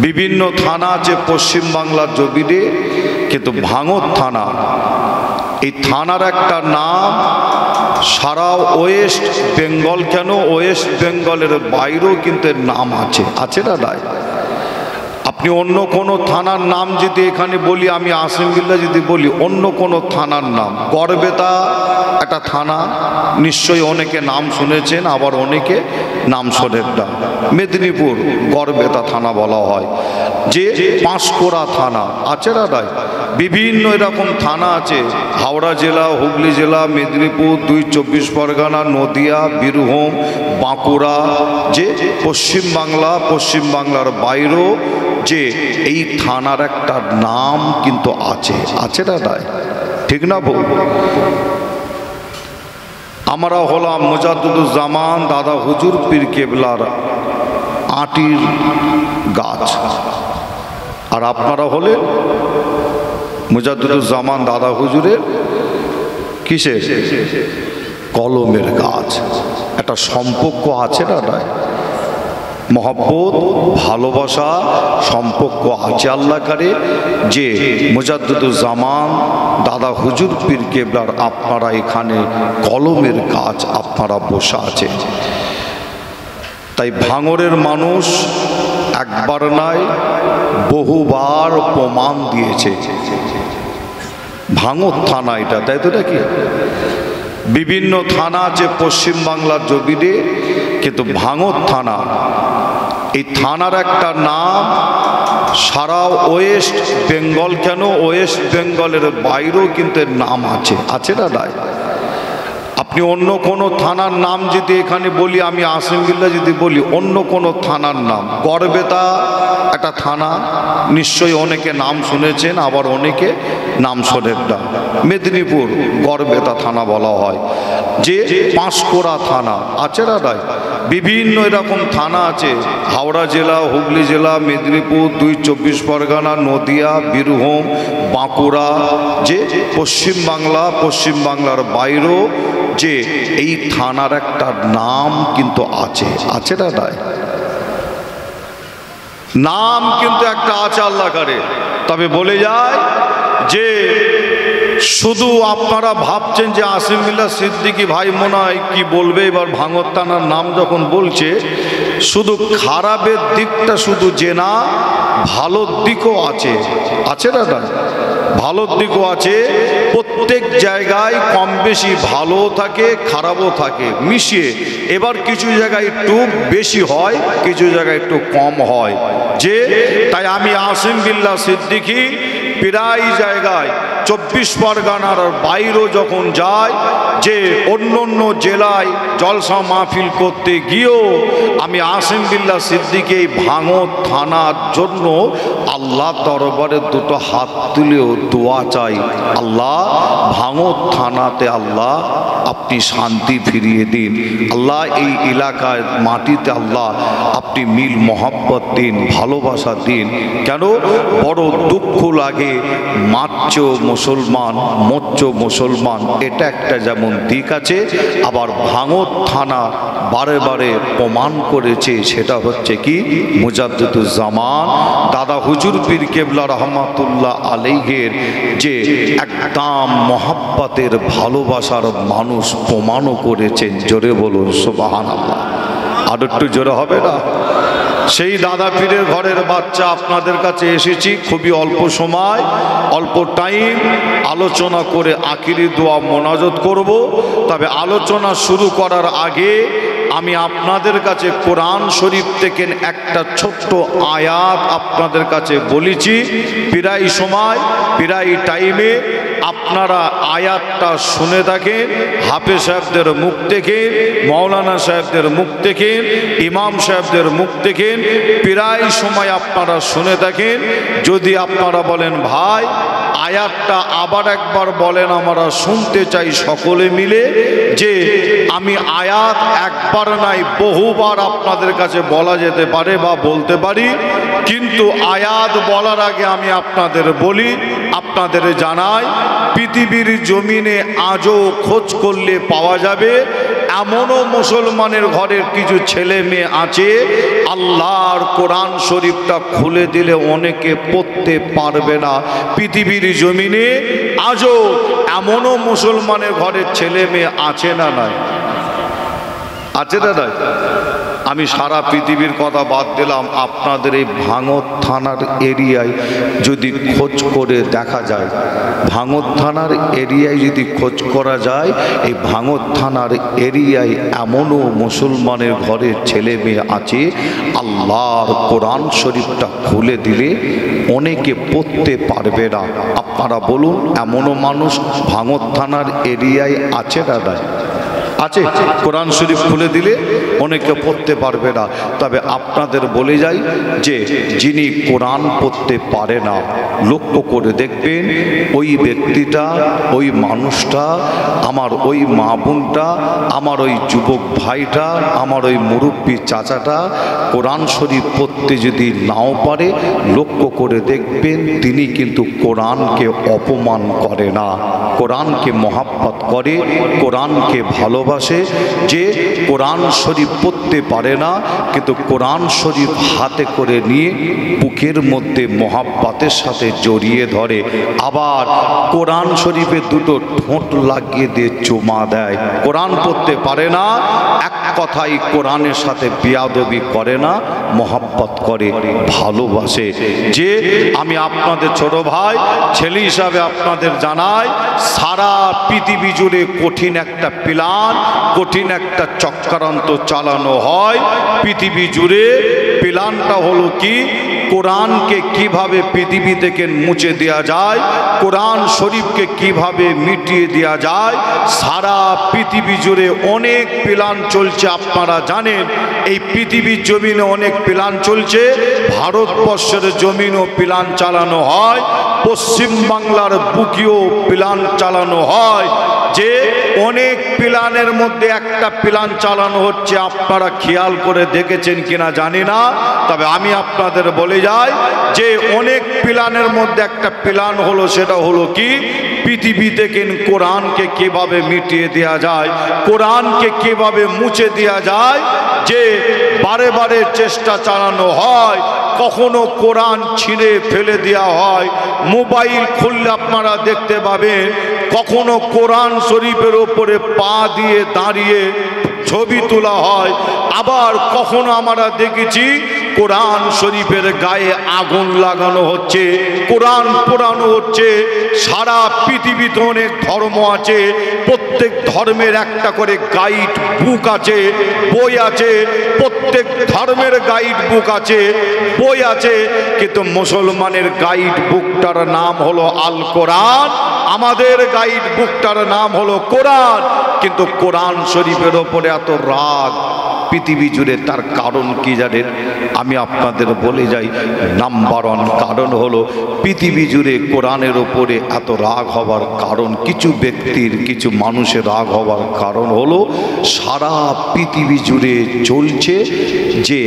বিভিন্ন থানা আছে পশ্চিম বাংলার জমিনে, কিন্তু ভাঙড় থানা, এই থানার একটা নাম সারা ওয়েস্ট বেঙ্গল, কেন ওয়েস্ট বেঙ্গলের বাইরেও কিন্তু এর নাম আছে, আছে না নাই? আপনি অন্য কোনো থানার নাম যদি এখানে বলি, আমি আসিম বিল্লাহ যদি বলি অন্য কোনো থানার নাম, গড়বেতা একটা থানা, নিশ্চয়ই অনেকে নাম শুনেছেন, আবার অনেকে নাম শোনেন না। মেদিনীপুর গড়বেতা থানা বলা হয়, যে পাঁশকুড়া থানা আছে না নাই? বিভিন্ন এরকম থানা আছে, হাওড়া জেলা, হুগলি জেলা, মেদিনীপুর, 2 24 পরগনা, নদিয়া, বীরভূম, বাঁকুড়া, যে পশ্চিম বাংলা, পশ্চিম বাংলার বাইরেও যে এই থানার একটা নাম কিন্তু আছে, আছে না নাই? ঠিক না বউ? আমরা হলাম মুজাদ্দুদুজ্জামান দাদা হুজুর পীর কেবলার আটির গাছ, আর আপনারা হলেন মুজাদ্দুদুজ্জামান দাদা হুজুরের কিসের? কলমের গাছ। একটা সম্পর্ক আছে না নাই? মহব্বত, ভালোবাসা, সম্পর্ক আছে আল্লাহ করে, যে মুজাদ্দুদুজ্জামান দাদা হুজুর পীর কেবলার আপনারা এখানে কলমের গাছ আপনারা বসে আছে। তাই ভাঙড়ের মানুষ একবার নয় বহুবার প্রমাণ দিয়েছে, ভাঙড় থানা এটা, তাই তো নাকি? বিভিন্ন থানা আছে পশ্চিম বাংলার জমিনে, কিন্তু ভাঙড় থানা, এই থানার একটা নাম সারা ওয়েস্ট বেঙ্গল, কেন ওয়েস্ট বেঙ্গলের বাইরেও কিন্তু এর নাম আছে, আছে না নাই? আপনি অন্য কোনো থানার নাম যদি এখানে বলি, আমি আসিম বিল্লাহ যদি বলি অন্য কোনো থানার নাম, গড়বেতা একটা থানা, নিশ্চয়ই অনেকে নাম শুনেছেন, আবার অনেকে নাম শোনেন না। মেদিনীপুর গড়বেতা থানা বলা হয়, যে পাঁশকুড়া থানা আছে না নাই? বিভিন্ন এরকম থানা আছে, হাওড়া জেলা, হুগলি জেলা, মেদিনীপুর, 2 24 পরগনা, নদিয়া, বীরভূম, বাঁকুড়া, যে পশ্চিম বাংলা, পশ্চিম বাংলার বাইরেও যে এই থানার একটা নাম কিন্তু আছে, আছে না নাই? নাম কিন্তু একটা আছে আল্লাহ করে। তবে বলে যায় যে শুধু আপনারা ভাবছেন যে আসিম বিল্লাহ সিদ্দিকী ভাই মনে হয় কি বলবে এবার ভাঙড় থানার নাম যখন বলছে, শুধু খারাপের দিকটা শুধু যে না, ভালোর দিকও আছে, আছে না না? ভালোর দিকও আছে। প্রত্যেক জায়গায় কম বেশি ভালো থাকে, খারাপও থাকে মিশিয়ে। এবার কিছু জায়গায় একটু বেশি হয়, কিছু জায়গায় একটু কম হয়, যে তাই আমি আসিম বিল্লাহ সিদ্দিকী প্রায় জায়গায় 24 পরগনার বাইরেও যখন যায়, যে অন্য অন্য জেলায় জলসা মাহফিল করতে গিয়েও আমি আসিম বিল্লাহ সিদ্দিকী এই ভাঙড় থানার জন্য আল্লাহ দরবারে দুটো হাত তুলেও দোয়া চাই, আল্লাহ ভাঙড় থানাতে আল্লাহ আপনি শান্তি ফিরিয়ে দিন, আল্লাহ এই এলাকায় মাটিতে আল্লাহ আপনি মিল মহব্বত দিন, ভালোবাসা দিন। কেন বড় দুঃখ লাগে, মারছ মুসলমান, মরছ মুসলমান, এটা একটা যেমন দিক আছে, আবার ভাঙড় থানা বারে বারে প্রমাণ করেছে, সেটা হচ্ছে কি মুজাদ্দুদুজ্জামান দাদা হুজুর পীর কেবলা রহমাতুল্লাহ আলাইহির যে একদম মহব্বতের ভালোবাসার মানুষ প্রমাণও করেছেন। জোরে বলুন সুবহানাল্লাহ। আর একটু জোরে হবে না? সেই দাদা পীরের ঘরের বাচ্চা আপনাদের কাছে এসেছি, খুবই অল্প সময়, অল্প টাইম আলোচনা করে আখিরি দোয়া মোনাজাত করব। তবে আলোচনা শুরু করার আগে আমি আপনাদের কাছে কোরআন শরীফ থেকে একটা ছোট্ট আয়াত আপনাদের কাছে বলেছি। প্রায় সময় প্রায় টাইমে আপনারা আয়াতটা শুনে থাকেন, হাফেজ সাহেবদের মুখ থেকে, মৌলানা সাহেবদের মুখ থেকে, ইমাম সাহেবদের মুখ থেকে প্রায় সময় আপনারা শুনে থাকেন। যদি আপনারা বলেন ভাই আয়াতটা আবার একবার বলেন, আমরা শুনতে চাই সকলে মিলে, যে আমি আয়াত একবার নাই বহুবার আপনাদের কাছে বলা যেতে পারে বা বলতে পারি, কিন্তু আয়াত বলার আগে আমি আপনাদের বলি, আপনাদের জানাই, পৃথিবীর জমিনে আজও খোঁজ করলে পাওয়া যাবে এমনও মুসলমানের ঘরের কিছু ছেলে মেয়ে আছে আল্লাহর কোরআন শরীফটা খুলে দিলে অনেকে পড়তে পারবে না। পৃথিবীর জমিনে আজও এমনও মুসলমানের ঘরের ছেলে মেয়ে আছে না নাই? আছে না নাই? আমি সারা পৃথিবীর কথা বাদ দিলাম, আপনাদের এই ভাঙড় থানার এরিয়ায় যদি খোঁজ করে দেখা যায়, ভাঙড় থানার এরিয়ায় যদি খোঁজ করা যায়, এই ভাঙড় থানার এরিয়ায় এমনও মুসলমানের ঘরের ছেলে মেয়ে আছে আল্লাহর কোরআন শরীফটা খুলে দিলে অনেকে পড়তে পারবে না। আপনারা বলুন, এমনও মানুষ ভাঙড় থানার এরিয়ায় আছে না নাই? আছে। কোরআন শরীফ খুলে দিলে অনেকে পড়তে পারবে না। তবে আপনাদের বলে যাই যে যিনি কোরআন পড়তে পারে না, লক্ষ্য করে দেখবেন ওই ব্যক্তিটা, ওই মানুষটা, আমার ওই মা বোনটা, আমার ওই যুবক ভাইটা, আমার ওই মুরব্বী চাচাটা কোরআন শরীফ পড়তে যদি নাও পারে, লক্ষ্য করে দেখবেন তিনি কিন্তু কোরআনকে অপমান করে না, কোরআনকে মহাব্বত করে, কোরআনকে ভালোবাসে। যে কোরআন শরীফ পড়তে পারে না কিন্তু কোরআন শরীফ হাতে করে নিয়ে বুকের মধ্যে মহাব্বতের সাথে জড়িয়ে ধরে, আবার কোরআন শরীফে দুটো ঠোঁট লাগিয়ে দিয়ে চুমা দেয়। কোরআন পড়তে পারে না, এক কথাই কোরআনের সাথে বেয়াদবি করে না, মহাব্বত করে, ভালোবাসে। যে আমি আপনাদের ছোট ভাই ছেলে হিসাবে আপনাদের জানাই, সারা পৃথিবী জুড়ে কঠিন একটা প্ল্যান, কঠিন একটা চক্রান্ত চালানো হয় পৃথিবী জুড়ে। প্ল্যানটা হলো কি, কোরআনকে কিভাবে পৃথিবী থেকে মুছে দেওয়া যায়, কোরআন শরীফকে কিভাবে মিটিয়ে দেওয়া যায়। সারা পৃথিবী জুড়ে অনেক প্ল্যান চলছে, আপনারা জানেন। এই পৃথিবীর জমিনে অনেক প্ল্যান চলছে, ভারতবর্ষের জমিনও প্ল্যান চালানো হয়, পশ্চিম বাংলার বুকেও প্ল্যান চালানো হয়। যে অনেক প্ল্যানের মধ্যে একটা প্ল্যান চালানো হচ্ছে, আপনারা খেয়াল করে দেখেছেন কিনা জানি না, তবে আমি আপনাদের বলে যাই যে অনেক প্ল্যানের মধ্যে একটা প্ল্যান হলো, সেটা হলো কি, পৃথিবী থেকে কোরআনকে কিভাবে মিটিয়ে দেওয়া যায়, কোরআনকে কিভাবে মুছে দেওয়া যায়। যে বারে বারে চেষ্টা চালানো হয়, কখনো কোরআন ছিঁড়ে ফেলে দেওয়া হয়। মোবাইল খুললে আপনারা দেখতে পাবেন কখনো কোরআন শরীফের ওপরে পা দিয়ে দাঁড়িয়ে ছবি তোলা হয়, আবার কখনো আমরা দেখেছি কোরআন শরীফের গায়ে আগুন লাগানো হচ্ছে, কোরআন পোড়ানো হচ্ছে। সারা পৃথিবীতে অনেক ধর্ম আছে, প্রত্যেক ধর্মের একটা করে গাইড বুক আছে, বই আছে, প্রত্যেক ধর্মের গাইড বুক আছে, বই আছে। কিন্তু মুসলমানের গাইড বুকটার নাম হলো আল কোরআন, আমাদের গাইড বুকটার নাম হলো কোরআন। কিন্তু কোরআন শরীফের ওপরে এত রাগ পৃথিবী জুড়ে, তার কারণ কি জানেন? আমি আপনাদের বলে যাই, নাম্বার ওয়ান কারণ হলো পৃথিবী জুড়ে কোরআনের ওপরে এত রাগ হবার কারণ, কিছু ব্যক্তির, কিছু মানুষের রাগ হবার কারণ হলো সারা পৃথিবী জুড়ে চলছে, যে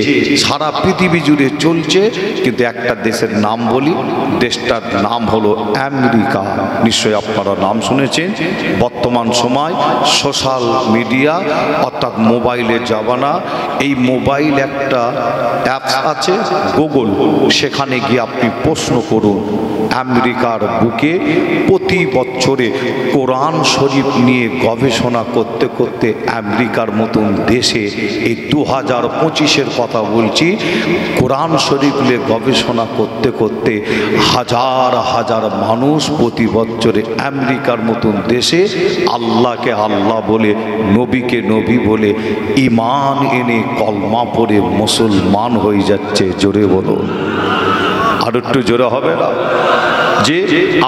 সারা পৃথিবী জুড়ে চলছে। কিন্তু একটা দেশের নাম বলি, দেশটার নাম হলো আমেরিকা। নিশ্চয়ই আপনারা নাম শুনেছেন। বর্তমান সময় সোশ্যাল মিডিয়া অর্থাৎ মোবাইলের জামানা, এই মোবাইল একটা অ্যাপস আছে গুগল, সেখানে গিয়ে আপনি প্রশ্ন করুন, আমেরিকার বুকে প্রতি বছরে কোরআন শরীফ নিয়ে গবেষণা করতে করতে আমেরিকার মতন দেশে, এই 2025-এর কথা বলছি, কোরআন শরীফ নিয়ে গবেষণা করতে করতে হাজার হাজার মানুষ প্রতি বছরে আমেরিকার মতন দেশে আল্লাহকে আল্লাহ বলে, নবীকে নবী বলে, ঈমান এনে কলমা পড়ে মুসলমান হয়ে যাচ্ছে। জোরে বলো, আর একটু জোরে হবে না? যে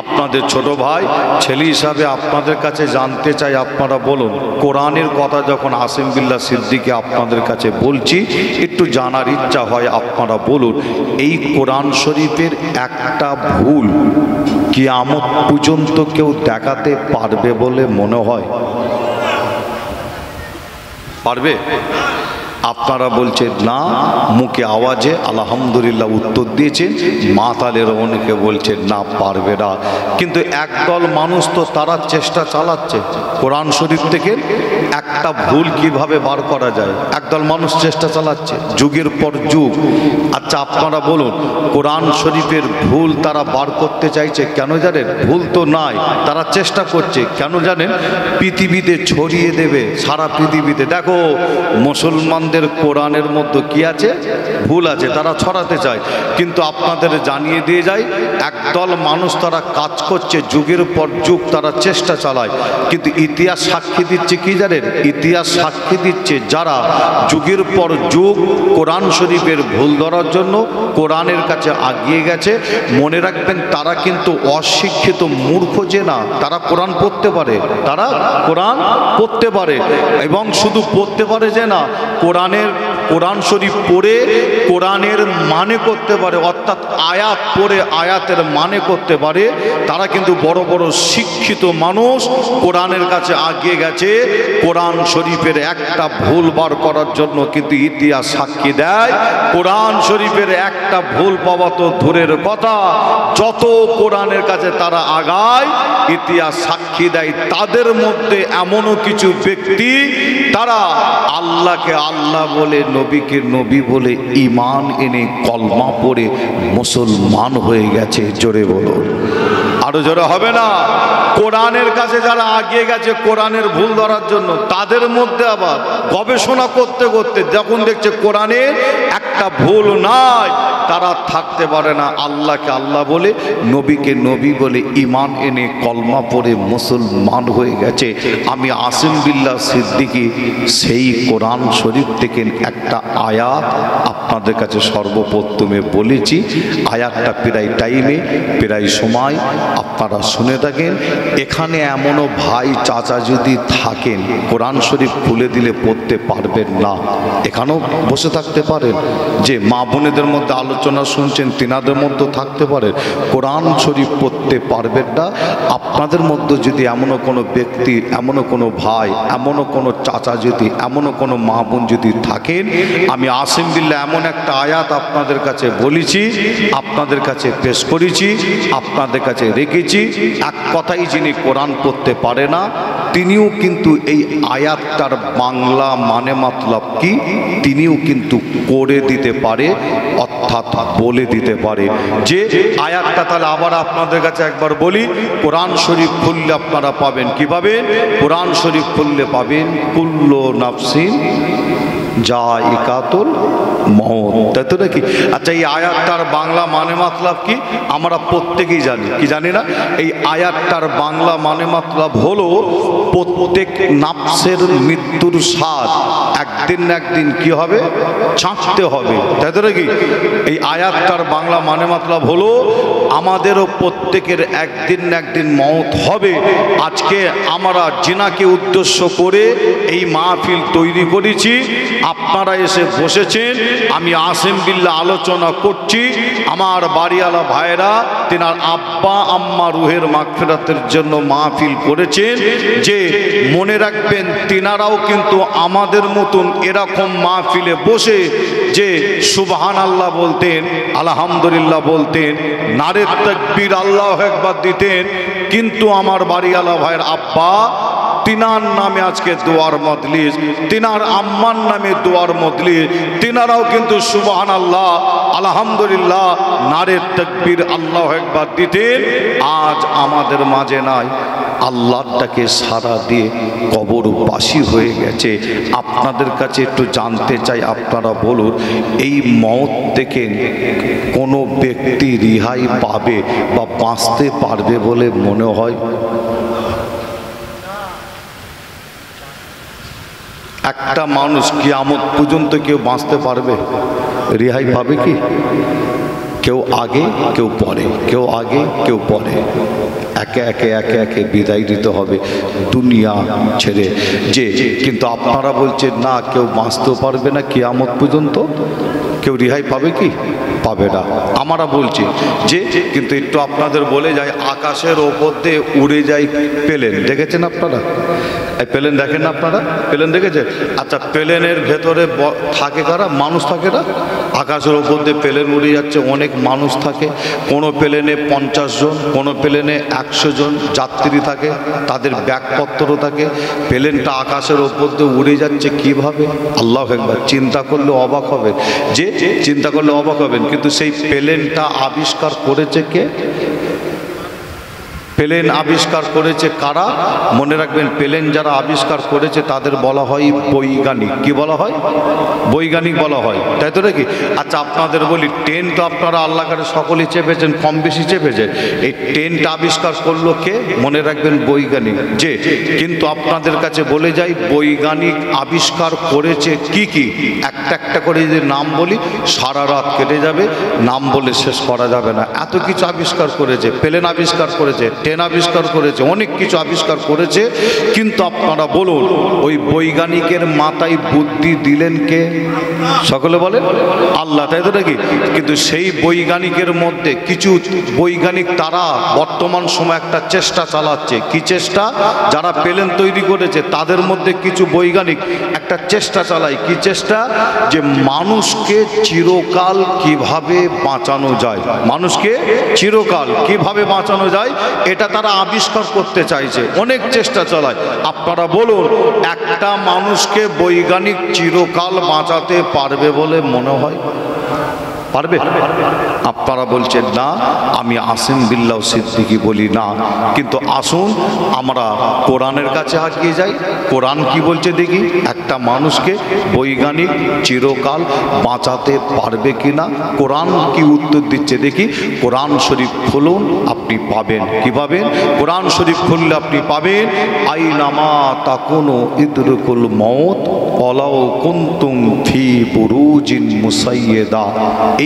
আপনাদের ছোট ভাই ছেলে হিসাবে আপনাদের কাছে জানতে চাই, আপনারা বলুন, কোরআনের কথা যখন আসিম বিল্লাহ সিদ্দিকী আপনাদের কাছে বলছি, একটু জানার ইচ্ছা হয়, আপনারা বলুন, এই কোরআন শরীফের একটা ভুল কিয়ামত পর্যন্ত কেউ দেখাতে পারবে বলে মনে হয়? পারবে? আপনারা বলছেন না, মুখে আওয়াজে আলহামদুলিল্লাহ উত্তর দিয়েছেন। মাতালের অনেকে বলছেন না, পারবে না। কিন্তু একদল মানুষ তো তারা চেষ্টা চালাচ্ছে কোরআন শরীফ থেকে একটা ভুল কিভাবে বার করা যায়। একদল মানুষ চেষ্টা চালাচ্ছে যুগের পর যুগ। আচ্ছা আপনারা বলুন, কোরআন শরীফের ভুল তারা বার করতে চাইছে কেন জানেন? ভুল তো নাই, তারা চেষ্টা করছে কেন জানেন? পৃথিবীতে ছড়িয়ে দেবে, সারা পৃথিবীতে। দেখো মুসলমানদের কোরআনের মধ্যে কি আছে? ভুল আছে, তারা ছড়াতে চায়। কিন্তু আপনাদের জানিয়ে দিয়ে যায়, একদল মানুষ তারা কাজ করছে যুগের পর যুগ, তারা চেষ্টা চালায়। কিন্তু ইতিহাস সাক্ষী দিচ্ছে কি জানেন? ইতিহাস সাক্ষী দিচ্ছে যারা যুগের পর যুগ কোরআন শরীফের ভুল ধরার জন্য কোরআনের কাছে আগিয়ে গেছে, মনে রাখবেন তারা কিন্তু অশিক্ষিত মূর্খ যে না, তারা কোরআন পড়তে পারে, তারা কোরআন পড়তে পারে। এবং শুধু পড়তে পারে যে না, কোরআন শরীফ পড়ে কোরআনের মানে করতে পারে, অর্থাৎ আয়াত পড়ে আয়াতের মানে করতে পারে। তারা কিন্তু বড় বড় শিক্ষিত মানুষ কোরআনের কাছে আগিয়ে গেছে কোরআন শরীফের একটা ভুল বার করার জন্য। কিন্তু ইতিহাস সাক্ষী দেয়, কোরআন শরীফের একটা ভুল পাওয়া তো দূরের কথা, যত কোরআনের কাছে তারা আগায়, ইতিহাস সাক্ষী দেয় তাদের মধ্যে এমনও কিছু ব্যক্তি তারা আল্লাহকে আল্লাহ বলে, নবীকে নবী বলে ঈমান এনে কলমা পড়ে মুসলমান হয়ে গেছে। জোরে বলো, আরো জোরে হবে না? কোরআনের কাছে যারা আগিয়ে গেছে কোরআনের ভুল ধরার জন্য, তাদের মধ্যে আবার গবেষণা করতে করতে যখন দেখছে কোরআনে একটা ভুল নাই, তারা থাকতে পারে না, আল্লাহকে আল্লাহ বলে, নবীকে নবী বলে ঈমান এনে কলমা পড়ে মুসলমান হয়ে গেছে। আমি আসিম বিল্লাহ সিদ্দিকী সেই কোরআন শরীফ থেকে একটা আয়াত আপনাদের কাছে সর্বপ্রথমে বলেছি। আয়াতটা প্রায় টাইমে, প্রায় সময় আপনারা শুনে থাকেন। এখানে এমনও ভাই চাচা যদি থাকেন কোরআন শরীফ খুলে দিলে পড়তে পারবেন না, এখানেও বসে থাকতে পারেন। যে মা বোনেদের মধ্যে আলোচনা শুনছেন তিনাদের মধ্যে থাকতে পারেন, কোরআন শরীফ পড়তে পারবেন না। আপনাদের মধ্যে যদি এমনও কোনো ব্যক্তি, এমনও কোনো ভাই, এমনও কোনো চাচা যদি, এমনও কোনো মা বোন যদি থাকেন, আমি আসিম বিল্লাহ এমন একটা আয়াত আপনাদের কাছে বলেছি, আপনাদের কাছে পেশ করেছি, আপনাদের কাছে রেখেছি। এক কথাই যিনি কোরআন পড়তে পারে না, তিনিও কিন্তু এই আয়াতটার বাংলা মানে মতলব কি তিনিও কিন্তু করে দিতে পারে, অর্থাৎ বলে দিতে পারে। যে আয়াতটা তাহলে আবার আপনাদের কাছে একবার বলি, কোরআন শরীফ খুললে আপনারা পাবেন কি পাবেন? কোরআন শরীফ খুললে পাবেন কুল্লু নাফসিন জায়কাতুল মউত, তাই তো নাকি? আচ্ছা, এই আয়াতটার বাংলা মানে মতলব কি আমরা প্রত্যেকেই জানি, কি জানি না? এই আয়াতটার বাংলা মানে মতলব হলো প্রত্যেক নাফসের মৃত্যুর স্বাদ একদিন না একদিন কি হবে? চাখতে হবে, তাই তো নাকি? এই আয়াতটার বাংলা মানে মতলব হলো আমাদেরও প্রত্যেকের একদিন না একদিন মওত হবে। আজকে আমরা জিনাকে উদ্দেশ্য করে এই মাহফিল তৈরি করেছি, আপনারা এসে বসেছেন, আমি আসিম বিল্লাহ আলোচনা করছি। আমার বাড়িওয়ালা ভাইরা তেনার আব্বা আম্মা রুহের মাগফিরাতের জন্য মাহফিল করেছেন। যে মনে রাখবেন তিনারাও কিন্তু আমাদের মতন এরকম মাহফিলে বসে যে সুবহানাল্লাহ বলতেন, আলহামদুলিল্লাহ বলতেন, নারে তাকবীর আল্লাহু আকবার দিতেন। কিন্তু আমার বাড়িওয়ালা ভাইয়ের আব্বা, তিনার নামে আজকে দোয়ার মজলিস, তিনার আম্মার নামে দোয়ার মজলিস, তিনারাও কিন্তু সুবহানাল্লাহ আলহামদুলিল্লাহ নারে তাকবীর আল্লাহু আকবার দিতেন। আজ আমাদের মাঝে নাই, আল্লাহটাকে সারা দিয়ে কবরবাসী হয়ে গেছে। আপনাদের কাছে একটু জানতে চাই, আপনারা বলুন, এই মওত থেকে কোনো ব্যক্তি রিহাই পাবে বা বাঁচতে পারবে বলে মনে হয়? একটা মানুষ কিয়ামত পর্যন্ত কেউ বাঁচতে পারবে? রেহাই পাবে কি? কেউ আগে কেউ পরে, কেউ আগে কেউ পরে, একে একে একে একে বিদায় দিতে হবে দুনিয়া ছেড়ে। যে কিন্তু আপনারা বলছেন না, কেউ বাঁচতেও পারবে না কিয়ামত পর্যন্ত, কেউ রেহাই পাবে কি? পাবে না। আমরা বলছি যে কিন্তু একটু আপনাদের বলে যায়, আকাশের ওপর দিয়ে উড়ে যায় প্লেন, দেখেছেন আপনারা? এই প্লেন দেখেন না আপনারা? প্লেন দেখেছে? আচ্ছা, প্লেনের ভেতরে থাকে কারা? মানুষ থাকে না? আকাশের ওপর দিয়ে প্লেন উড়ে যাচ্ছে, অনেক মানুষ থাকে। কোনো প্লেনে 50 জন, কোনো প্লেনে 100 জন যাত্রী থাকে, তাদের ব্যাগপত্র থাকে। প্লেনটা আকাশের ওপর দিয়ে উড়ে যাচ্ছে কিভাবে? আল্লাহু আকবার। চিন্তা করলে অবাক হবেন, চিন্তা করলে অবাক হবেন। কিন্তু সেই প্লেনটা আবিষ্কার করেছে কে? প্লেন আবিষ্কার করেছে কারা? মনে রাখবেন, প্লেন যারা আবিষ্কার করেছে তাদের বলা হয় বৈজ্ঞানিক। কি বলা হয়? বৈজ্ঞানিক বলা হয়, তাই তো নাকি? আচ্ছা, আপনাদের বলি, ট্রেন তো আপনারা আল্লাহ করে সকলেই চেপেছেন, কম বেশি চেপেছেন। এই ট্রেনটা আবিষ্কার করলো কে? মনে রাখবেন বৈজ্ঞানিক। কিন্তু আপনাদের কাছে বলে যাই, বৈজ্ঞানিক আবিষ্কার করেছে কি কি, একটা একটা করে যদি নাম বলি সারা রাত কেটে যাবে, নাম বলে শেষ করা যাবে না। এত কিছু আবিষ্কার করেছে। প্লেন আবিষ্কার করেছে, ট্রেন আবিষ্কার করেছে, অনেক কিছু আবিষ্কার করেছে। কিন্তু আপনারা বলুন, ওই বৈজ্ঞানিকের মাথায় বুদ্ধি দিলেন কে? সকলে বলেন আল্লাহ, তাই তো নাকি? কিন্তু সেই বৈজ্ঞানিকের মধ্যে কিছু বৈজ্ঞানিক তারা বর্তমান সময় একটা চেষ্টা চালাচ্ছে। কি চেষ্টা? যারা প্লেন তৈরি করেছে তাদের মধ্যে কিছু বৈজ্ঞানিক একটা চেষ্টা চালায়। কি চেষ্টা? যে মানুষকে চিরকাল কিভাবে বাঁচানো যায়, মানুষকে চিরকাল কিভাবে বাঁচানো যায়, এটা তারা আবিষ্কার করতে চাইছে, অনেক চেষ্টা চালায়। আপনারা বলুন, একটা মানুষকে বৈজ্ঞানিক চিরকাল বাঁচাতে পারবে বলে মনে হয়? পারবে? আপনারা বলছেন না, আমি আসিম বিল্লাহ সিদ্দিকী বলি না। কিন্তু আসুন আমরা কোরআনের কাছে হাঁকিয়ে যাই। কোরআন কি বলছে দেখি, একটা মানুষকে বৈজ্ঞানিক চিরকাল বাঁচাতে পারবে কি না? কোরআন কি উত্তর দিচ্ছে দেখি। কোরআন শরীফ খুলুন, আপনি পাবেন। কি পাবেন? কোরআন শরীফ খুললে আপনি পাবেন, আইনামা তাকুনু ইদরকুল মউত ওয়ালাউ কুনতুম ফি বুরুজিন মুসাইয়্যিদা।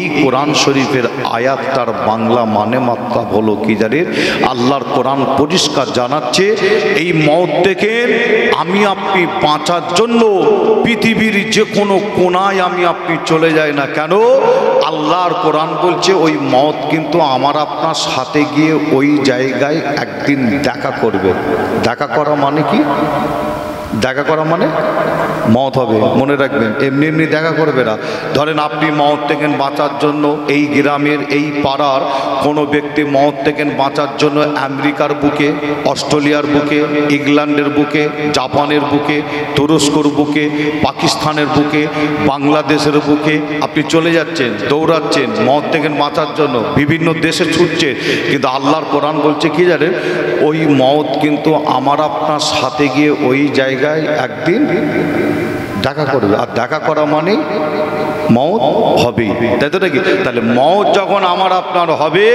এই কোরআন শরীফের আয়াতটার বাংলা মানে মাত্রা হলো কি জানেন? আল্লাহর কোরআন পরিষ্কার জানাচ্ছে, এই মওত থেকে আমি আপনি বাঁচার জন্য পৃথিবীর যে কোনো কোনায় আমি আপনি চলে যাই না কেন, আল্লাহর কোরআন বলছে ওই মওত কিন্তু আমার আপনার সাথে গিয়ে ওই জায়গায় একদিন দেখা করবে। দেখা করা মানে কি? দেখা করা মানে মওত হবে, মনে রাখবেন। এমনি এমনি দেখা করবে না। ধরেন আপনি মওত থেকে বাঁচার জন্য এই গ্রামের এই পাড়ার কোনো ব্যক্তি মওত থেকে বাঁচার জন্য আমেরিকার বুকে, অস্ট্রেলিয়ার বুকে, ইংল্যান্ডের বুকে, জাপানের বুকে, তুরস্কর বুকে, পাকিস্তানের বুকে, বাংলাদেশের বুকে আপনি চলে যাচ্ছেন, দৌড়াচ্ছেন মওত থেকে বাঁচার জন্য, বিভিন্ন দেশে ছুটছেন। কিন্তু আল্লাহর কোরআন বলছে কি জানেন? ওই মওত কিন্তু আমার আপনার সাথে গিয়ে ওই জায়গায় একদিন দেখা করবে। আর দেখা করা মানে মওত হবেই, তাই তো নাকি? তাহলে মওত যখন আমার আপনার হবে,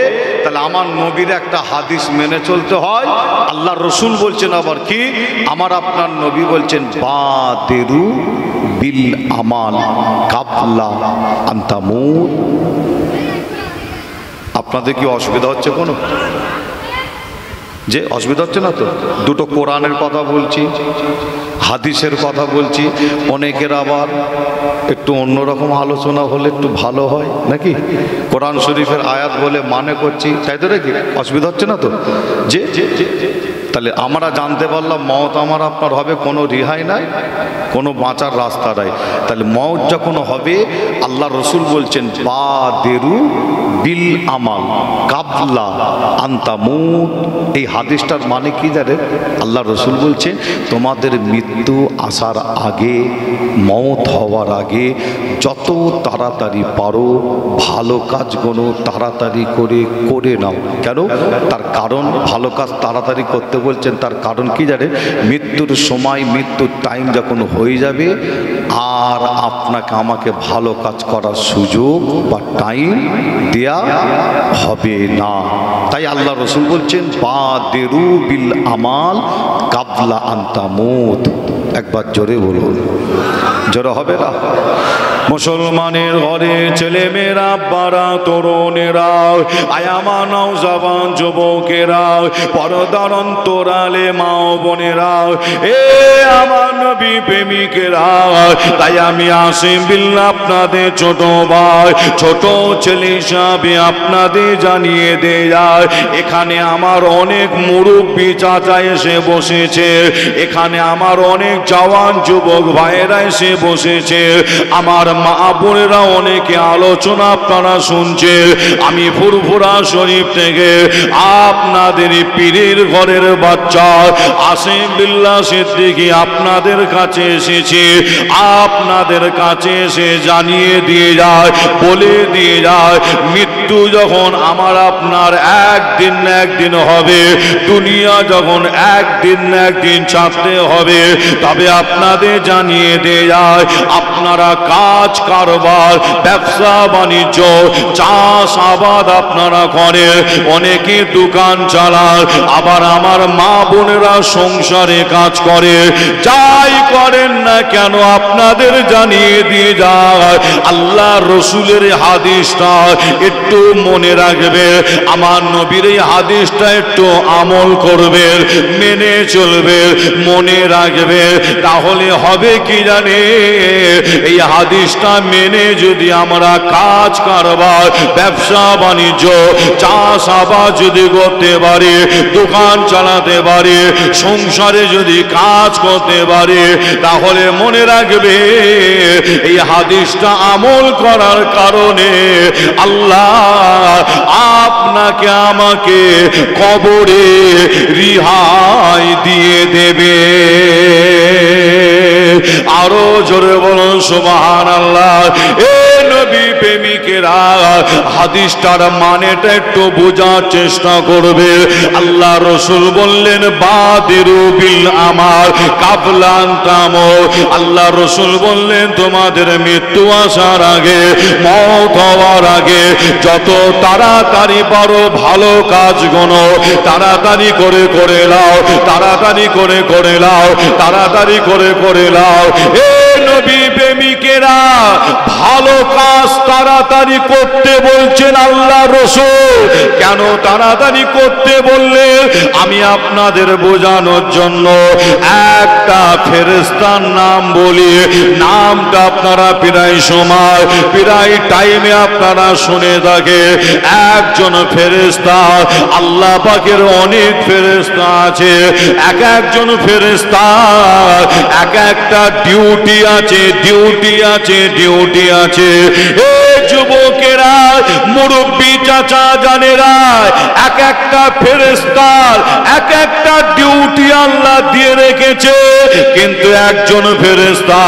তাহলে আমার নবীর একটা হাদিস মেনে চলতে হয়। আল্লাহ রসুল বলছেন আবার কি? আমার আপনার নবী বলছেন, বাদিরু বিল আমাল কাবলা আন তামুত। আপনাদের কি অসুবিধা হচ্ছে কোনো? যে অসুবিধা হচ্ছে না তো? দুটো কোরআনের কথা বলছি, হাদিসের কথা বলছি। অনেকের আবার একটু অন্যরকম আলোচনা হলে একটু ভালো হয় নাকি? কোরআন শরীফের আয়াত বলে মানে করছি, তাই তো নাকি? অসুবিধা হচ্ছে না তো? যে তাহলে আমরা জানতে পারলাম মওত আমার আপনার হবে, কোনো রিহাই নাই, কোনো বাঁচার রাস্তা নাই। তাহলে মওত যখন হবে, আল্লাহ রসুল বলছেন, বাদিরু বিল আমাল কাবলা আন তামুত। এই হাদিসটার মানে কি জানেন? আল্লাহ রসুল বলছেন, তোমাদের মৃত্যু আসার আগে, মওত হওয়ার আগে যত তাড়াতাড়ি পারো ভালো কাজগুলো তাড়াতাড়ি করে নাও। কেন? তার কারণ, ভালো কাজ তাড়াতাড়ি করতে বলছেন, তার কারণ কি জানেন? মৃত্যুর সময়, মৃত্যুর টাইম যখন হয়ে যাবে, আর আপনাকে আমাকে ভালো কাজ করার সুযোগ বা টাইম দেয়া হবে না। তাই আল্লাহ রসুল বলছেন, বাদিরু বিল আমাল কাবলা আন তামুত। একবার জোরে বলুন, জোরে হবে না? মুসলমানের ঘরে ছেলেমেয়েরা, আব্বারা, তরুণেরা, আয়ামা নওজওয়ান যুবকেরা, পর্দার অন্তরালে মা ও বোনেরা, এ আমার নবী প্রেমিকেরা, তাই আমি আসিম বিল্লাহ আপনাদের ছোট ভাই, ছোট ছেলে হিসাবে আপনাদের জানিয়ে দেয়, এখানে আমার অনেক মুরব্বী চাচা এসে বসেছে, এখানে আমার অনেক জওয়ান যুবক ভাইয়েরা এসে বসেছে, আমার মা বোনেরা অনেকে আলোচনা আপনারা শুনছে। আমি ফুরফুরা শরীফ থেকে আপনাদের পীরের ঘরের বাচ্চা আসিম বিল্লাহ সিদ্দিকী আপনাদের কাছে এসেছি, আপনাদের কাছে এসে জানিয়ে দিয়ে যায়, বলে দিয়ে যায়, মৃত্যু যখন আমার আপনার একদিন না একদিন হবে, দুনিয়া যখন একদিন না একদিন ছাড়তে হবে, তবে আপনাদের জানিয়ে দিয়ে যায়, আপনারা কাজ কারবার, ব্যবসা বাণিজ্য, চাষ আবাদ আপনারা করেন, অনেকে দোকান চালান, আবার আমার মা বোনেরা সংসারে কাজ করে, যাই করেন না কেন আপনাদের জানিয়ে দিয়ে যায়, আল্লাহ রসুলের হাদিসটা একটু মনে রাখবে, আমার নবীর এই হাদিসটা একটু আমল করবে, মেনে চলবে, মনে রাখবে, তাহলে হবে কি জানে, এই হাদিসটা মেনে যদি আমরা কাজ কারবার, ব্যবসা বাণিজ্য, চাষ আবাদ যদি করতে পারি, দোকান চালাতে পারি, সংসারে যদি কাজ করতে পারি, তাহলে মনে রাখবে এই হাদিসটা আমল করার কারণে আল্লাহ আপনাকে আমাকে কবরে রিহাই দিয়ে দেবে। আরো জোরে বলুন সুবহানাল্লাহ। এ নবী প্রেমিকেরা, হাদিসটার মানেটা একটু বোঝার চেষ্টা করবে। আল্লাহ রসুল বললেন বাদিরু বিল আমাল কাবলা আন তামুত, আল্লাহ রসুল বললেন তোমাদের মৃত্যু আসার আগে, মওত হওয়ার আগে যত তাড়াতাড়ি পারো ভালো কাজ গুলো তাড়াতাড়ি করে করে নাও, তাড়াতাড়ি করে করে নাও, তাড়াতাড়ি করে করে নাও। এ নবী প্রেমিকেরা, ভালো কাজ তাড়াতাড়ি করতে বলছেন আল্লাহ রসুল। কেন তাড়াতাড়ি করতে বললেন আমি আপনাদের বোঝানোর জন্য একটা ফেরেশতার নাম বলি, নামটা আপনারা প্রায় সময় প্রায় টাইমে আপনারা শুনে থাকে। একজন ফেরেশতা, আল্লাহ পাকের অনেক ফেরেশতা আছে, এক একজন ফেরেশতা এক একটা ডিউটি আছে, ডিউটি আছে, ডিউটি আছে। এই যুবকেরা, মুরব্বী চাচা জানেরা, এক একটা ফেরেশতার এক একটা ডিউটি আল্লাহ দিয়ে রেখেছে, কিন্তু একজন ফেরেশতা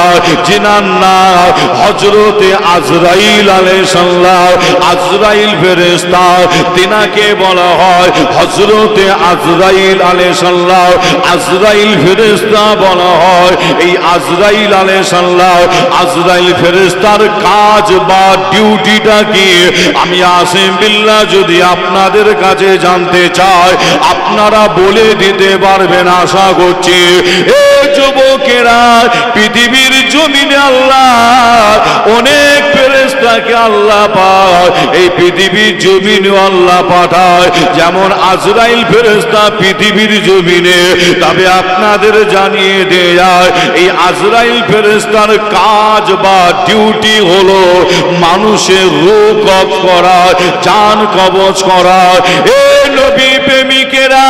যিনার নাম হযরতে আজরাইল আলাইহিস সালাম, আজরাইল ফেরেশতা, তিনাকে বলা হয় হযরতে আজরাইল আলাইহিস সালাম। আজরাইল ফেরেশতা বলা হয় এই আজরাইল আলাইহিস সালাম। আজরাইল ফেরেশতার কাজ বা ডিউটিটা কি আমি আসিম বিল্লাহ যদি আপনাদের কাছে জানতে চাই, আপনারা বলে দিতে পারবেন আশা করছি। এই যুবকেরা, পৃথিবীর জমিনে আল্লাহ অনেক ফেরেশতাকে আল্লাহ পায়, এই পৃথিবীর জমিনে আল্লাহ পাঠায়, যেমন আজরাইল ফেরেশতা পৃথিবীর জমিনে। তবে আপনাদের জানিয়ে দেয় এই আজরাইল ফেরেশতার কাজ বা ডিউটি হলো মানুষের রূহ কবজ করা, জান কবজ করা। এই নবী প্রেমিকেরা,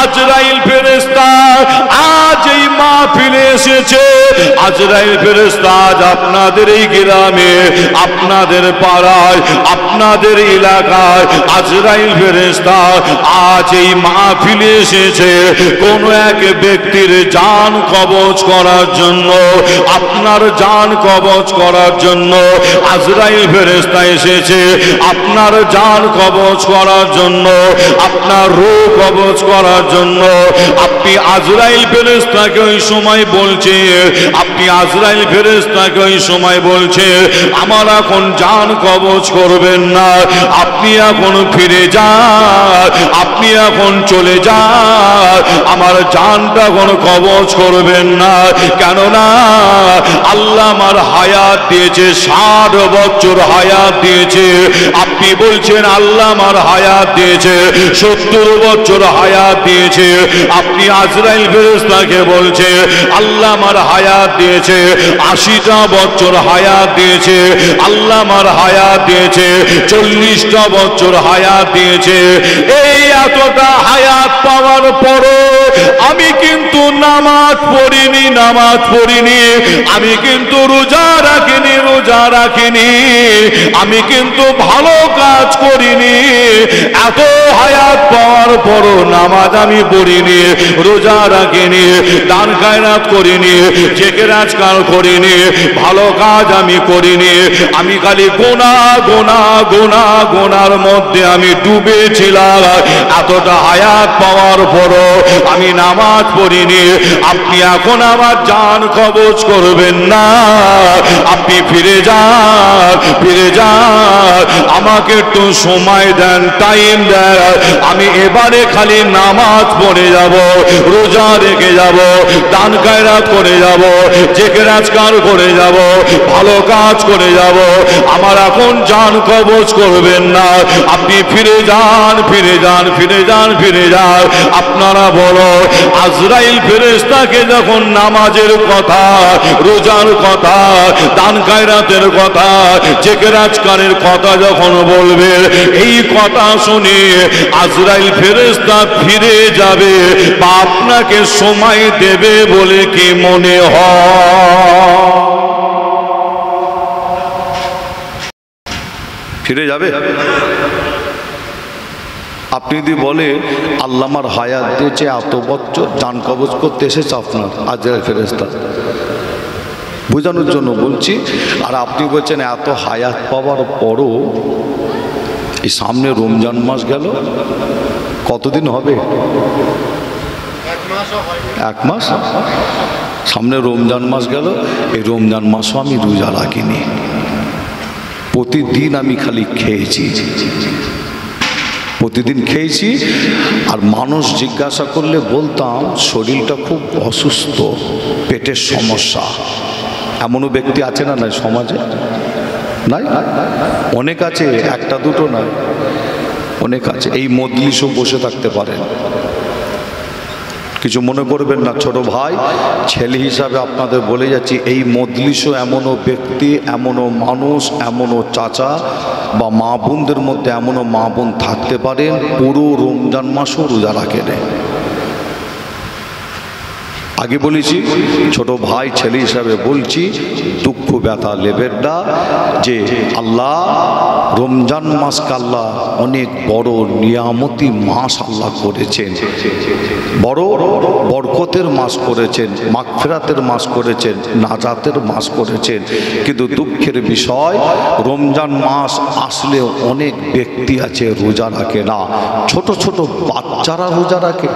আজরাইল ফেরেশতা আজ এই মাহফিলে এসেছে। আজরাইল ফেরেশতা আজ আপনাদের এই গ্রামে, আপনাদের পাড়ায়, আপনাদের এলাকায় আজরাইল ফেরেশতা আজ এই মাহফিলে এসেছে কোন এক ব্যক্তির জান কবজ করার জন্য, আপনার জান কবজ করার জন্য আজরাইল ফেরেশতা এসেছে, আপনার জান কবজ করার জন্য, আপনার রূহ কবজ করার জন্য। আপনি আজরাইল ফেরেশতাকে ওই সময় সময় বলছে, আপনি আজরাইল ফেরেশতাকে ওই সময় বলছে আমার এখন জান কবজ করবেন না, আপনি এখন ফিরে যান, আপনি এখন চলে যান, আমার জানটা এখন কবজ করবেন না। কেননা আল্লাহ আমার হায়াত দিয়েছে, 60 বছর হায়াত দিয়েছে। আপনি বলছেন আল্লাহ আমার হায়াত দিয়েছে 70 বছর হায়াত দিয়েছে। আপনি আজরাইল ফেরেশতাকে বলছে আল্লাহ আমার হায়াত দিয়েছে 80টা বছর হায়াত দিয়েছে, আল্লাহ আমার হায়াত দিয়েছে 40টা বছর হায়াত দিয়েছে। এই এতটা হায়াত পাওয়ার পরও আমি কিন্তু নামাজ পড়িনি, নামাজ পড়িনি, আমি কিন্তু রোজা রাখিনি, রোজা রাখিনি, আমি কিন্তু ভালো কাজ করিনি। এত হায়াত পাওয়ার পরও নামাজ আমি পড়িনি, রোজা রাখিনি, দান খায়রাত করিনি, জিকির আজকার করিনি, ভালো কাজ আমি করিনি। আমি খালি গোনা গোনা গোনা গোনার মধ্যে আমি ডুবেছিলাম। এতটা হায়াত পাওয়ার পরও আমি নামাজ পড়িনি। আপনি এখন আমার জান কবজ করবেন না, আপনি ফিরে যান, ফিরে যান, আমাকে একটু সময় দেন, টাইম দেন। আমি এবারে খালি নামাজ পড়ে যাব, রোজা রেখে যাব, দান খায়রাত করে যাব, জিকির আজকার করে যাব, ভালো কাজ করে যাব। আমার এখন জান কবজ করবেন না, আপনি ফিরে যান, ফিরে যান, ফিরে যান, ফিরে যান। আপনারা বলো আজরাইল ফেরেশতাকে যখন নামাজের কথা, রোজার কথা, দান খায়রাতের কথা, জিকির আজকারের কথা যখন বলবে, এই কথা শুনে আজরাইল ফেরেশতা ফিরে যাবে বা আপনাকে সময় দেবে বলে কি মনে হয়? ফিরে যাবে? আপনি যদি বলে আল্লাহ আমার হায়াত দিয়েছে এত বছর, জান কবজ করতে এসেছে আপনার আজরাইল ফেরেশতা, বোঝানোর জন্য বলছি। আর আপনি বলছেন এত হায়াত পাওয়ার পরও, এই সামনে রমজান মাস গেল, কতদিন হবে? 1 মাস। সামনে রমজান মাস গেল, এই রমজান মাসও আমি রোজা রাখিনি, প্রতিদিন আমি খালি খেয়েছি, প্রতিদিন খেয়েছি। আর মানুষ জিজ্ঞাসা করলে বলতাম শরীরটা খুব অসুস্থ, পেটের সমস্যা। এমনও ব্যক্তি আছে না নাই সমাজে? নাই, অনেক আছে, একটা দুটো নয়, অনেক আছে। এই মজলিসও বসে থাকতে পারেন, কিছু মনে করবেন না। ছোট ভাই, ছেলে হিসাবে আপনাদের বলে যাচ্ছি, এই মজলিসও এমনও ব্যক্তি, এমনও মানুষ, এমনও চাচা বা মা বোনদের মধ্যে এমনও মা বোন থাকতে পারেন পুরো রমজান মাসও রোজা রাখেন। আগে বলেছি, ছোট ভাই ছেলে হিসাবে বলছি, দুঃখ ব্যথা লেবের না যে আল্লাহ রমজান মাসকে আল্লাহ অনেক বড় নিয়ামতি মাস আল্লাহ করেছেন, বড় বরকতের মাস করেছেন, মাগফিরাতের মাস করেছেন, নাজাতের মাস করেছেন। কিন্তু দুঃখের বিষয়, রমজান মাস আসলে অনেক ব্যক্তি আছে রোজা রাখে না। ছোট ছোট বাচ্চারা রোজা রাখে,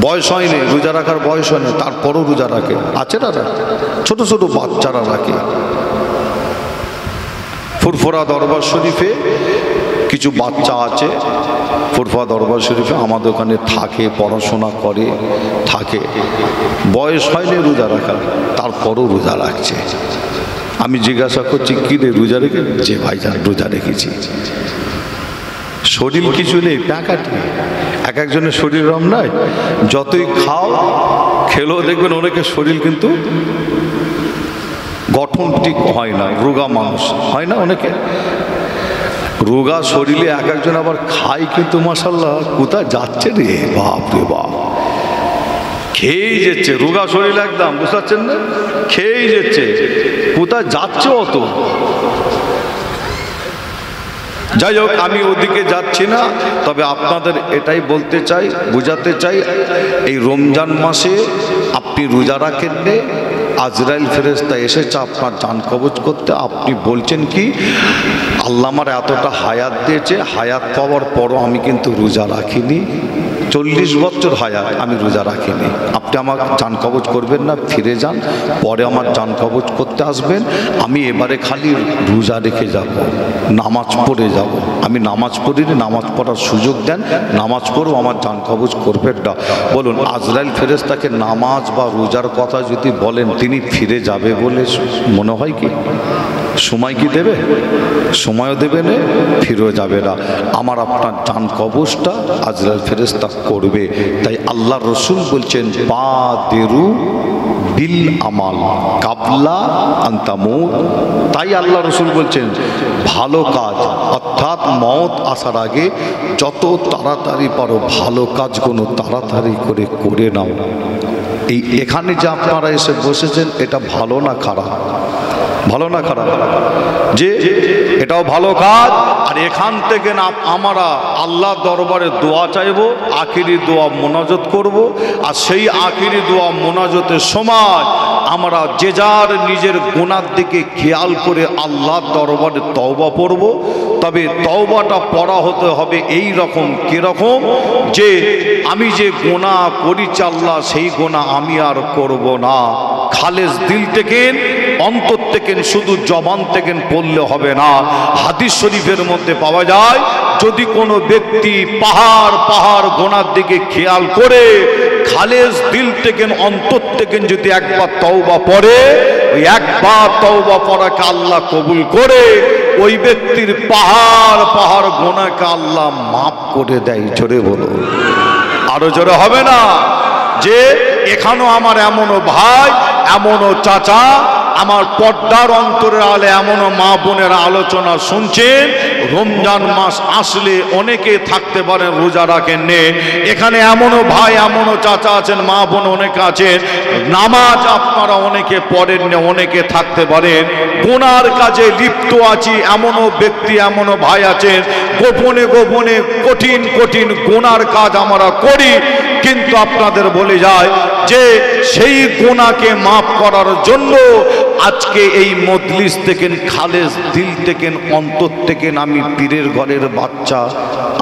বয়স হয়নি, রোজা রাখার বয়স হয়নি, তারপরও রোজা রাখে, আছে না? ছোট ছোট বাচ্চারা রাখে। ফুরফুরা দরবার শরীফে কিছু বাচ্চা আছে, ফুরফুরা দরবার শরীফে আমাদের ওখানে থাকে, পড়াশোনা করে, থাকে, বয়স হয়নি রোজা রাখার, তারপরও রোজা রাখছে। আমি জিজ্ঞাসা করছি কি রে রোজা রেখে? যে ভাইজান রোজা রেখেছি। শরীর কিছু নেই, প্যাকাটি, এক একজনের শরীর রম নয়। যতই খাও, খেলেও দেখবেন অনেকের শরীর কিন্তু গঠন ঠিক হয় না, রোগা মানুষ হয় না অনেকে, রোগা শরীরে এক একজন আবার খায় কিন্তু মাশাআল্লাহ কোথায় যাচ্ছে রে, বাপ রে বাপ, খেয়েই যাচ্ছে, রোগা শরীর একদম, বুঝতে পারছেন না, খেয়েই যাচ্ছে, কোথায় যাচ্ছে অত। যাই হোক, আমি ওদিকে যাচ্ছি না, তবে আপনাদের এটাই বলতে চাই, বোঝাতে চাই, এই রমজান মাসে আপনি রোজা রাখেন, আজরাইল ফেরেশতা এসেছে আপনার জান কবজ করতে। আপনি বলছেন কি আল্লাহ আমার এতটা হায়াত দিয়েছে, হায়াত পাওয়ার পরও আমি কিন্তু রোজা রাখিনি। 40 বছর হায়াত আমি রোজা রাখিনি, আপনি আমার জান কবজ করবেন না? ফিরে যান, পরে আমার জান কবজ করতে আসবেন। আমি এবারে খালি রোজা রেখে যাব, নামাজ পড়ে যাব। আমি নামাজ পড়িনি, নামাজ পড়ার সুযোগ দেন, নামাজ পড়ো, আমার জান কবজ করবেন না। বলুন, আজরাইল ফেরেশতাকে নামাজ বা রোজার কথা যদি বলেন, তিনি ফিরে যাবে বলে মনে হয় কি? সময় কি দেবে? সময়ও দেবে না, ফিরেও যাবে না। আমার আপনার জান কবজটা আজরাইল ফেরেশতা করবে। তাই আল্লাহ রসুল বলছেন, বাদিরু বিল আমাল কাবলা আনতামুত। তাই আল্লাহ রসুল বলছেন, ভালো কাজ অর্থাৎ মওত আসার আগে যত তাড়াতাড়ি পারো ভালো কাজগুলো তাড়াতাড়ি করে করে নাও। এখানে যে আপনারা এসে বসেছেন, এটা ভালো না খারাপ? ভালো না খারাপ? যে এটাও ভালো কাজ। আর এখান থেকে না আমরা আল্লাহ দরবারে দোয়া চাইব, আখিরি দোয়া মোনাজাত করব। আর সেই আখিরি দোয়া মোনাজাতের সময় আমরা যে যার নিজের গুনার দিকে খেয়াল করে আল্লাহ দরবারে তওবা পড়ব। তবে তওবাটা পড়া হতে হবে এই রকম, কিরকম? যে আমি যে গুনাহ করেছি আল্লাহ, সেই গুনাহ আমি আর করব না। খালেস দিল থেকে, অন্তর থেকে, শুধু জবান থেকে পড়লে হবে না। হাদিস শরীফের মধ্যে পাওয়া যায়, যদি কোনো ব্যক্তি পাহাড় পাহাড় গুনার দিকে খেয়াল করে খালেস দিল থেকে, অন্তর থেকে যদি একবার তওবা পড়ে, ওই একবার তওবা পড়াকে আল্লাহ কবুল করে ওই ব্যক্তির পাহাড় পাহাড় গুনাহকে আল্লাহ মাফ করে দেয়। জোরে বলো, আরো জোরে হবে না? যে এখানেও আমার এমনও ভাই, এমনও চাচা, আমার পর্দার অন্তরে আলে এমনও মা বোনের আলোচনা শুনছেন, রমজান মাস আসলে অনেকে থাকতে পারেন রোজা রাখেন নে। এখানে এমনও ভাই, এমনও চাচা আছেন, মা বোন অনেকে আছেন, নামাজ আপনারা অনেকে পড়েন না, অনেকে থাকতে পারেন গুনার কাজে লিপ্ত আছি, এমনও ব্যক্তি, এমনও ভাই আছেন, গোপনে গোপনে কঠিন কঠিন গুনার কাজ আমরা করি। কিন্তু আপনাদের বলে যায় যে সেই গুনাহকে মাফ করার জন্য আজকে এই মজলিস থেকে, খালেস দিল থেকে, অন্তর থেকে আমি পীরের ঘরের বাচ্চা,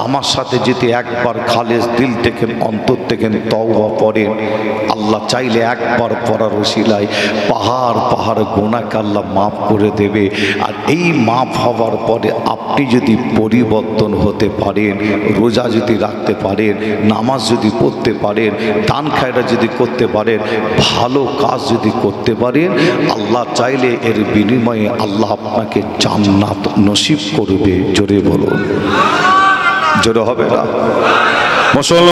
আমার সাথে যেতে একবার খালেস দিল থেকে, অন্তর থেকে তওবা পড়েন, আল্লাহ চাইলে একবার পড়ার ওসিলায় পাহাড় পাহাড় গুনাহকে আল্লাহ মাফ করে দেবে। আর এই মাফ হওয়ার পরে আপনি যদি পরিবর্তন হতে পারেন, রোজা যদি রাখতে পারেন, নামাজ যদি পড়তে পারেন, দান খায়রা যদি করতে পারেন, ভালো কাজ যদি করতে পারেন, আল্লাহ চাইলে এর বিনিময়ে আল্লাহ আপনাকে জান্নাত নসিব করবে। জোরে বলুন, জোরে হবে না? মুসলমান